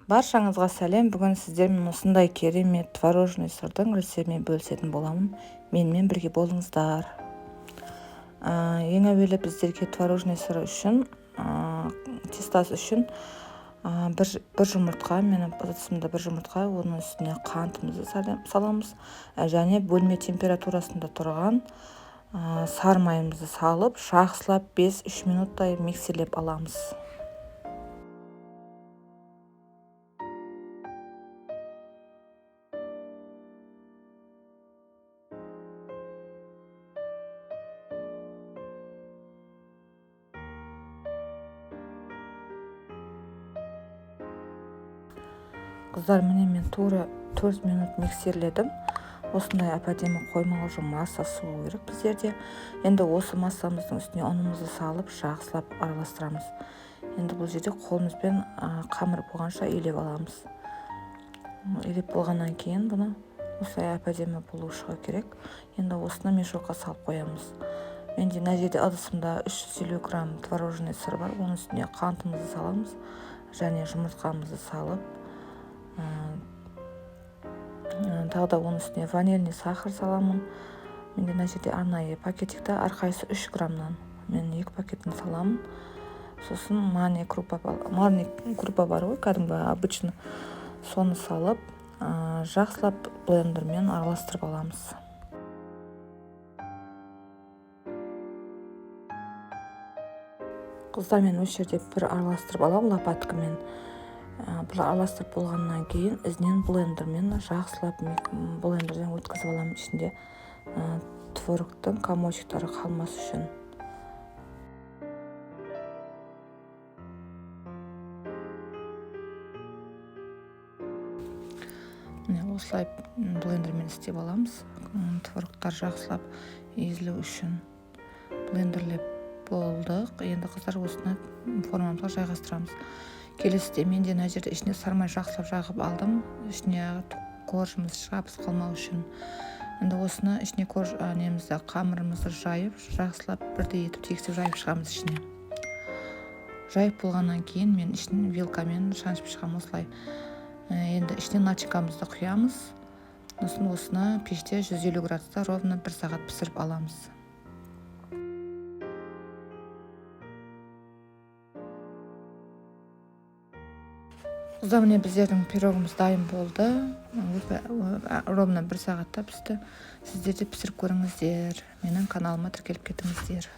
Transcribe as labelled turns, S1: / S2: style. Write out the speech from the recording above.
S1: Баршаңызға сәлем. Бүгін сіздермен осындай керемет творожный сырдың рецептімен бөлісетін боламын. Менімен бірге болыңыздар. Ең әуелі біздерге творожный сыры үшін, тестасы үшін бір жұмыртқа, менің ыдысымда бір жұмыртқа, оның үстіне қантымызды саламыз. Және бөлме температурасында тұрған сары майымызды салып, жақсылап 5-3 минуттай миксерлеп аламыз. Қыздар, міне мен тура 4 минут миксерледім. Осындай әп-әдемі қоймалжы масса болу керек біздерде. Енді осы массамыздың үстіне ұнымызды салып, жақсылап араластырамыз. Енді бұл жерде қолымызбен қамыр болғанша илеп аламыз. Илеп болғаннан кейін бұны осылай әп-әдемі болу шығу керек. Енді осыны мешокқа салып қоямыз. Менде мына жерде ыдысымда 350 грамм творожный сыр бар. Оның үстіне қантымызды саламыз және жұмыртқамызды салып, тағы да оның үстіне ванильный сахар саламын. Менде мына жерде арнайы пакетикте әрқайсысы 3 граммнан. Мен 2 пакетін саламын. Сосын мани крупа бар ғой, кәдімгі обычно. Соны салып, жақсылап блендермен араластырып аламыз. Қыздар, мен осы жерде бір араластырып алам лопаткамен. Бұл араластырып болғаннан кейін ізінен блендермен жақсылап блендерден өткізіп алам, ішінде творогтың комочектары қалмас үшін. Осылай блендермен істеп аламыз. Творогтар жақсылап езілу үшін блендерлеп болдық. Енді қыздар, осыны формамызға жайғастырамыз. Келесіде менде мына жерде ішіне сармай жақсылап жағып алдым. Ішіне коржымыз жабыс қалмау үшін. Енді осыны ішіне қамырымызды жайып, жақсылап бірдей етіп тегістеп жайып шығамыз ішіне. Жайып болғаннан кейін мен ішіне вилкамен шаншып шығам осылай. Енді ішіне начинкамызды құямыз. Осыны пеште 150 градуста ровно 1 сағат пісіріп аламыз. Қыздар, міне біздердің пирогымыз дайын болды. Ровно 1 сағатта пісті. Сіздер де пісіріп көріңіздер. Менің каналыма тіркеліп кетіңіздер.